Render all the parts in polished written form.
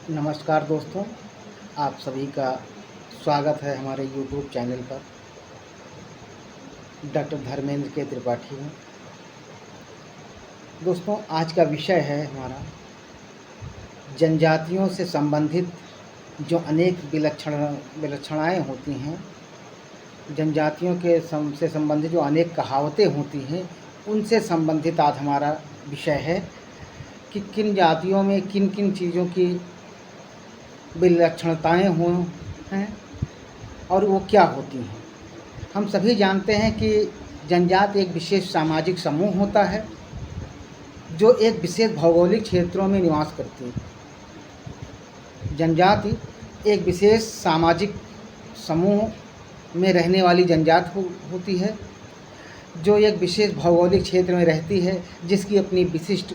नमस्कार दोस्तों, आप सभी का स्वागत है हमारे यूट्यूब चैनल पर। डॉक्टर धर्मेंद्र के त्रिपाठी हूँ। दोस्तों, आज का विषय है हमारा जनजातियों से संबंधित जो अनेक विलक्षणताएँ होती हैं, जनजातियों के से संबंधित जो अनेक कहावतें होती हैं, उनसे संबंधित आज हमारा विषय है कि किन जातियों में किन किन चीज़ों की विलक्षणताएँ हैं और वो क्या होती हैं। हम सभी जानते हैं कि जनजाति एक विशेष सामाजिक समूह होता है जो एक विशेष भौगोलिक क्षेत्रों में निवास करती है। जनजाति एक विशेष सामाजिक समूह में रहने वाली जनजाति होती है जो एक विशेष भौगोलिक क्षेत्र में रहती है, जिसकी अपनी विशिष्ट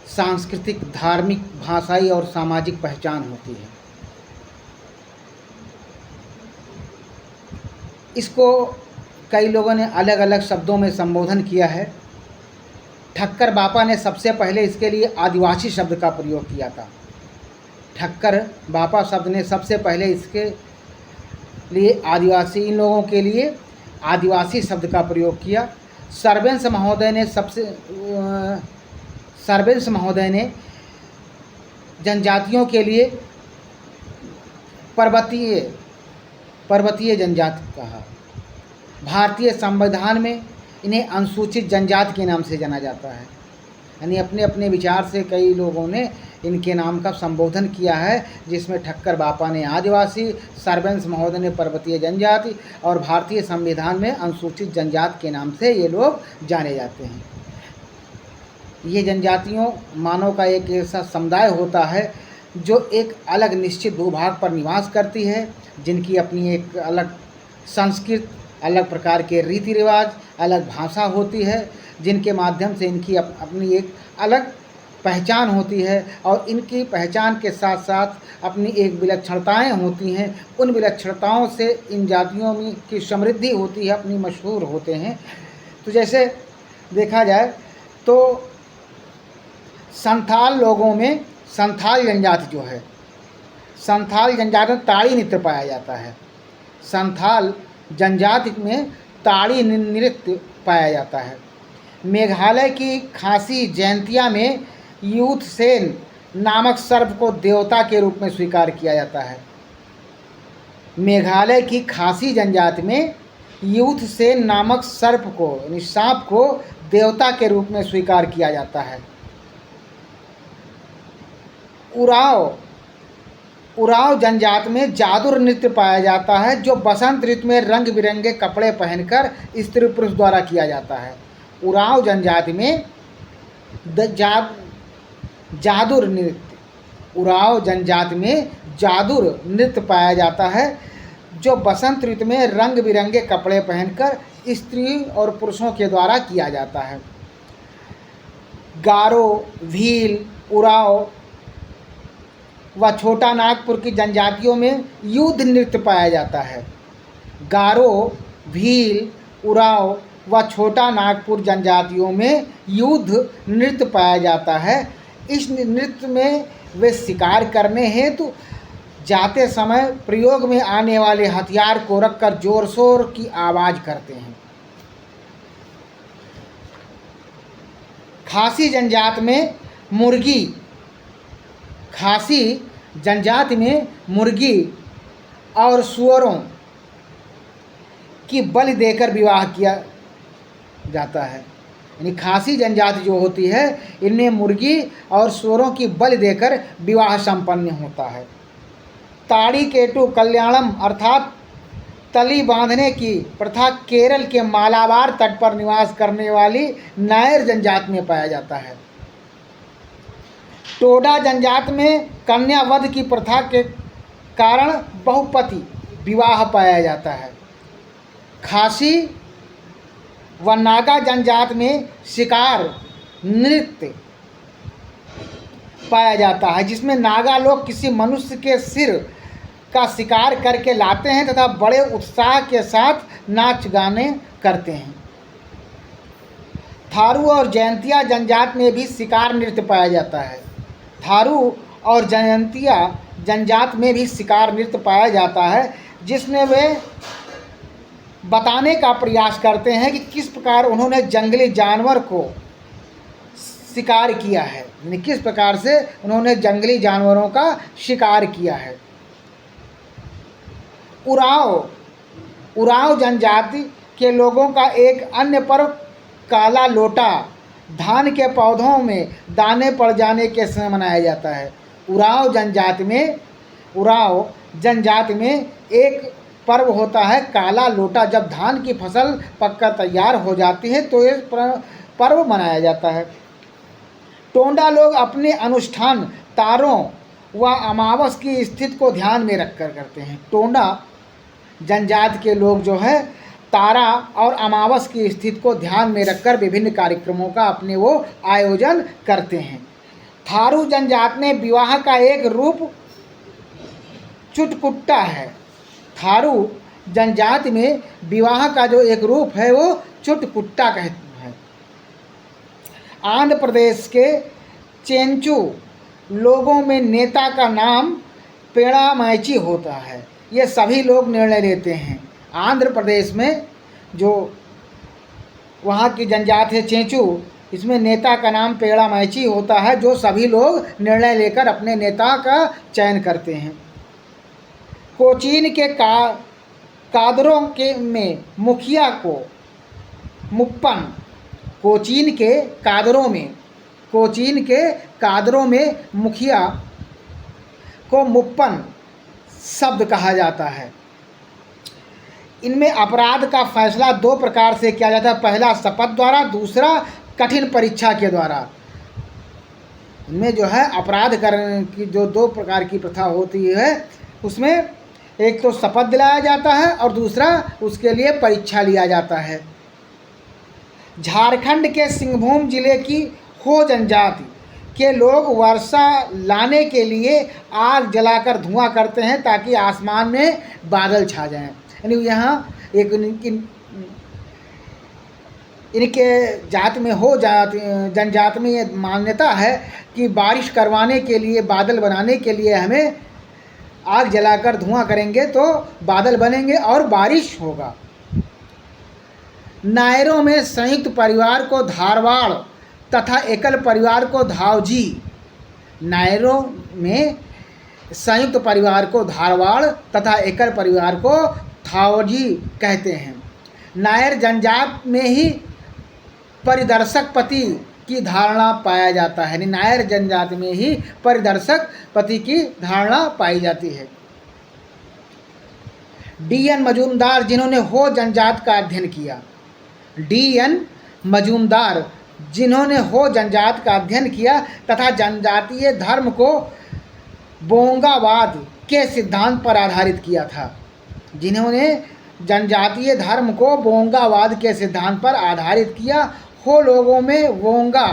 सांस्कृतिक, धार्मिक, भाषाई और सामाजिक पहचान होती है। इसको कई लोगों ने अलग अलग शब्दों में संबोधन किया है। ठक्कर बापा ने सबसे पहले इसके लिए आदिवासी शब्द का प्रयोग किया था। ठक्कर बापा शब्द ने सबसे पहले इसके लिए आदिवासी, इन लोगों के लिए आदिवासी शब्द का प्रयोग किया। सर्वेंस महोदय ने जनजातियों के लिए पर्वतीय जनजाति कहा। भारतीय संविधान में इन्हें अनुसूचित जनजाति के नाम से जाना जाता है। यानी अपने अपने विचार से कई लोगों ने इनके नाम का संबोधन किया है, जिसमें ठक्कर बापा ने आदिवासी, सर्वेंस महोदय ने पर्वतीय जनजाति और भारतीय संविधान में अनुसूचित जनजाति के नाम से ये लोग जाने जाते हैं। ये जनजातियों मानव का एक ऐसा समुदाय होता है जो एक अलग निश्चित भूभाग पर निवास करती है, जिनकी अपनी एक अलग संस्कृति, अलग प्रकार के रीति रिवाज, अलग भाषा होती है, जिनके माध्यम से इनकी अपनी एक अलग पहचान होती है और इनकी पहचान के साथ साथ अपनी एक विलक्षणताएँ होती हैं। उन विलक्षणताओं से इन जातियों में की समृद्धि होती है, अपनी मशहूर होते हैं। तो जैसे देखा जाए तो संथाल लोगों में संथाल जनजाति जो है, संथाल जनजाति में ताड़ी नृत्य पाया जाता है। संथाल जनजाति में ताड़ी नृत्य पाया जाता है। मेघालय की खासी जयंतिया में यूथ सेन नामक सर्प को देवता के रूप में स्वीकार किया जाता है। मेघालय की खासी जनजाति में यूथ सेन नामक सर्प को, यानी सांप को देवता के रूप में स्वीकार किया जाता है। उराव जनजाति में जादूर नृत्य पाया जाता है, जो बसंत ऋतु में रंग बिरंगे कपड़े पहनकर स्त्री पुरुष द्वारा किया जाता है। उराव जनजाति में जादूर नृत्य पाया जाता है, जो बसंत ऋतु में रंग बिरंगे कपड़े पहनकर स्त्री और पुरुषों के द्वारा किया जाता है। गारो, भील, उराव व छोटा नागपुर की जनजातियों में युद्ध नृत्य पाया जाता है। गारो, भील, उराव व छोटा नागपुर जनजातियों में युद्ध नृत्य पाया जाता है। इस नृत्य में वे शिकार करने हेतु जाते समय प्रयोग में आने वाले हथियार को रखकर जोर शोर की आवाज़ करते हैं। खासी जनजाति में मुर्गी और सुअरों की बलि देकर विवाह किया जाता है। यानी खासी जनजाति जो होती है, इनमें मुर्गी और सुअरों की बलि देकर विवाह संपन्न होता है। ताड़ी केटू कल्याणम अर्थात तली बांधने की प्रथा केरल के मालाबार तट पर निवास करने वाली नायर जनजाति में पाया जाता है। टोडा जनजाति में कन्या वध की प्रथा के कारण बहुपति विवाह पाया जाता है। खासी व नागा जनजाति में शिकार नृत्य पाया जाता है, जिसमें नागा लोग किसी मनुष्य के सिर का शिकार करके लाते हैं तथा बड़े उत्साह के साथ नाच गाने करते हैं। थारू और जयंतिया जनजाति में भी शिकार नृत्य पाया जाता है। थारू और जयंतिया जनजात में भी शिकार नृत्य पाया जाता है, जिसमें वे बताने का प्रयास करते हैं कि किस प्रकार उन्होंने जंगली जानवर को शिकार किया है, यानी किस प्रकार से उन्होंने जंगली जानवरों का शिकार किया है। उरांव जनजाति के लोगों का एक अन्य पर्व काला लोटा धान के पौधों में दाने पड़ जाने के समय मनाया जाता है। उरांव जनजाति में एक पर्व होता है काला लोटा। जब धान की फसल पककर तैयार हो जाती है तो ये पर्व मनाया जाता है। टोंडा लोग अपने अनुष्ठान तारों व अमावस की स्थिति को ध्यान में रखकर करते हैं। टोंडा जनजाति के लोग जो है तारा और अमावस की स्थिति को ध्यान में रखकर विभिन्न कार्यक्रमों का अपने वो आयोजन करते हैं। थारू जनजाति में विवाह का एक रूप चुटकुट्टा है। थारू जनजाति में विवाह का जो एक रूप है वो चुटकुट्टा कहते हैं। आंध्र प्रदेश के चेंचू लोगों में नेता का नाम पेड़ा मैची होता है। ये सभी लोग निर्णय लेते हैं। आंध्र प्रदेश में जो वहाँ की जनजाति है चेंचू, इसमें नेता का नाम पेड़ा मैची होता है, जो सभी लोग निर्णय लेकर अपने नेता का चयन करते हैं। कोचीन के कादरों के में मुखिया को मुप्पन, कोचीन के कादरों में मुखिया को मुप्पन शब्द कहा जाता है। इनमें अपराध का फैसला दो प्रकार से किया जाता है, पहला शपथ द्वारा, दूसरा कठिन परीक्षा के द्वारा। इनमें जो है अपराध करने की जो दो प्रकार की प्रथा होती है, उसमें एक तो शपथ दिलाया जाता है और दूसरा उसके लिए परीक्षा लिया जाता है। झारखंड के सिंहभूम जिले की हो जनजाति के लोग वर्षा लाने के लिए आग जलाकर धुआं करते हैं ताकि आसमान में बादल छा जाएं। यानी यहाँ एक इनके जात में हो जनजाति में ये मान्यता है कि बारिश करवाने के लिए, बादल बनाने के लिए हमें आग जलाकर धुआं करेंगे तो बादल बनेंगे और बारिश होगा। नायरों में संयुक्त परिवार को धारवाड़ तथा एकल परिवार को धावजी, नायरों में संयुक्त परिवार को धारवाड़ तथा एकल परिवार को धावजी कहते हैं। नायर जनजात में ही परिदर्शक पति की धारणा पाया जाता है। नायर जनजाति में ही परिदर्शक पति की धारणा पाई जाती है। डी.एन. मजूमदार, जिन्होंने हो जनजात का अध्ययन किया, डी.एन. मजूमदार जिन्होंने हो जनजात का अध्ययन किया तथा जनजातीय धर्म को बोंगावाद के सिद्धांत पर आधारित किया था, जिन्होंने जनजातीय धर्म को बोंगावाद के सिद्धांत पर आधारित किया। हो लोगों में वोंगा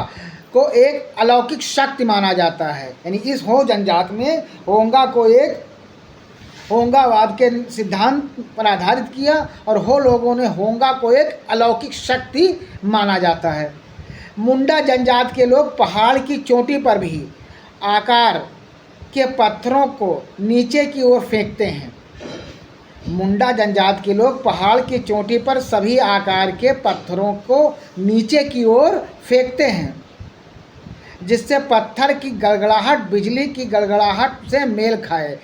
को एक अलौकिक शक्ति माना जाता है। यानी इस हो जनजात में होंगा को एक होंगावाद के सिद्धांत पर आधारित किया और हो लोगों ने होंगा को एक अलौकिक शक्ति माना जाता है। मुंडा जनजात के लोग पहाड़ की चोटी पर भी आकार के पत्थरों को नीचे की ओर फेंकते हैं। मुंडा जनजात के लोग पहाड़ की चोटी पर सभी आकार के पत्थरों को नीचे की ओर फेंकते हैं, जिससे पत्थर की गड़गड़ाहट बिजली की गड़गड़ाहट से मेल खाए।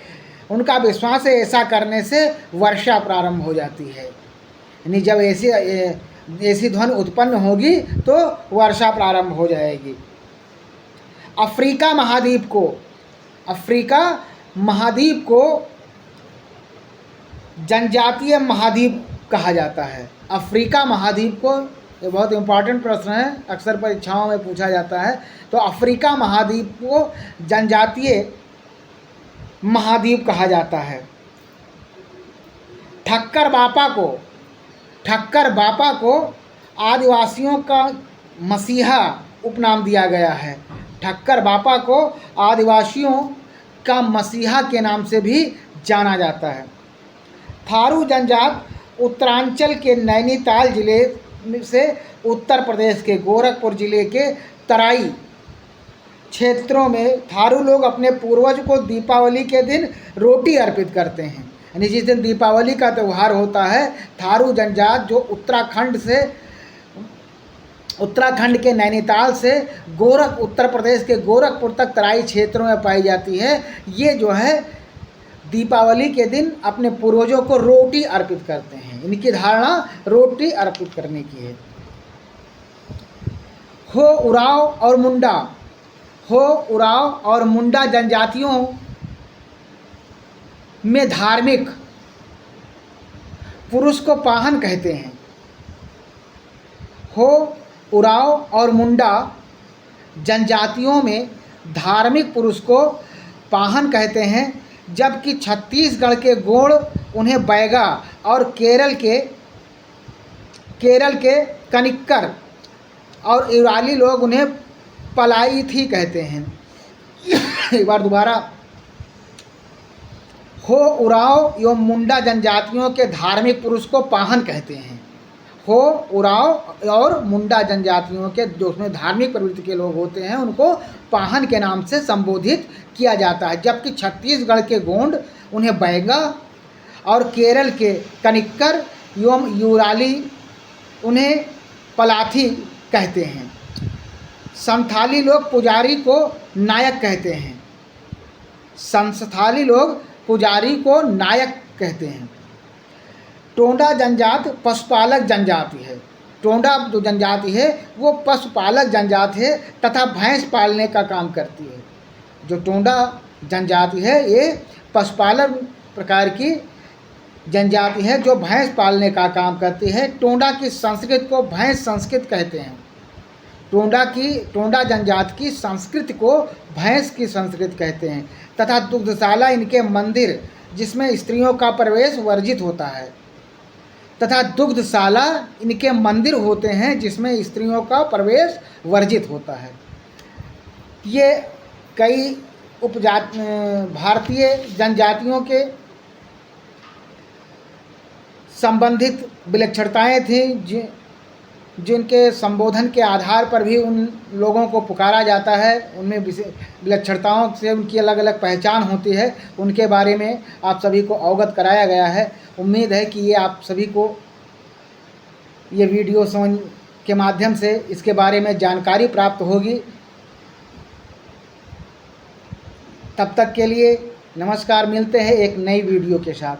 उनका विश्वास है ऐसा करने से वर्षा प्रारंभ हो जाती है। यानी जब ऐसी ध्वनि उत्पन्न होगी तो वर्षा प्रारंभ हो जाएगी। अफ्रीका महाद्वीप को जनजातीय महाद्वीप कहा जाता है। अफ्रीका महाद्वीप को, ये बहुत इम्पॉर्टेंट प्रश्न है, अक्सर परीक्षाओं में पूछा जाता है। तो अफ्रीका महाद्वीप को जनजातीय महाद्वीप कहा जाता है। ठक्कर बापा को आदिवासियों का मसीहा उपनाम दिया गया है। ठक्कर बापा को आदिवासियों का मसीहा के नाम से भी जाना जाता है। थारू जनजात उत्तरांचल के नैनीताल जिले से उत्तर प्रदेश के गोरखपुर जिले के तराई क्षेत्रों में थारू लोग अपने पूर्वज को दीपावली के दिन रोटी अर्पित करते हैं। यानी जिस दिन दीपावली का त्यौहार होता है, थारू जनजात जो उत्तराखंड के नैनीताल से उत्तर प्रदेश के गोरखपुर तक तराई क्षेत्रों में पाई जाती है, ये जो है दीपावली के दिन अपने पूर्वजों को रोटी अर्पित करते हैं। इनकी धारणा रोटी अर्पित करने की है। हो उरांव और मुंडा जनजातियों में धार्मिक पुरुष को पाहन कहते हैं। हो उरांव और मुंडा जनजातियों में धार्मिक पुरुष को पाहन कहते हैं, जबकि छत्तीसगढ़ के गोंड उन्हें बैगा और केरल के कनिक्कर और इवाली लोग उन्हें पलाईथी कहते हैं। एक बार दोबारा, हो उरांव एवं मुंडा जनजातियों के धार्मिक पुरुष को पाहन कहते हैं। हो उरांव और मुंडा जनजातियों के जो उसमें धार्मिक प्रवृत्ति के लोग होते हैं उनको पाहन के नाम से संबोधित किया जाता है, जबकि छत्तीसगढ़ के गोंड उन्हें बैगा और केरल के कनिक्कर एवं यूराली उन्हें पलाथी कहते हैं। संथाली लोग पुजारी को नायक कहते हैं। संस्थाली लोग पुजारी को नायक कहते हैं। टोंडा जनजात पशुपालक जनजाति है। टोंडा जो जनजाति है वो पशुपालक जनजाति है तथा भैंस पालने का काम करती है। जो टोंडा जनजाति है ये पशुपालक प्रकार की जनजाति है जो भैंस पालने का काम करती है। टोंडा की संस्कृति को भैंस संस्कृत कहते हैं। टोंडा जनजाति की संस्कृति को भैंस की संस्कृति कहते हैं तथा दुग्धशाला इनके मंदिर जिसमें स्त्रियों का प्रवेश वर्जित होता है तथा दुग्धशाला इनके मंदिर होते हैं जिसमें स्त्रियों का प्रवेश वर्जित होता है। ये कई भारतीय जनजातियों के संबंधित विलक्षणताएं थीं जिनके संबोधन के आधार पर भी उन लोगों को पुकारा जाता है। उनमें विलक्षणताओं से उनकी अलग अलग पहचान होती है, उनके बारे में आप सभी को अवगत कराया गया है। उम्मीद है कि ये आप सभी को ये वीडियो समझ के माध्यम से इसके बारे में जानकारी प्राप्त होगी। तब तक के लिए नमस्कार, मिलते हैं एक नई वीडियो के साथ।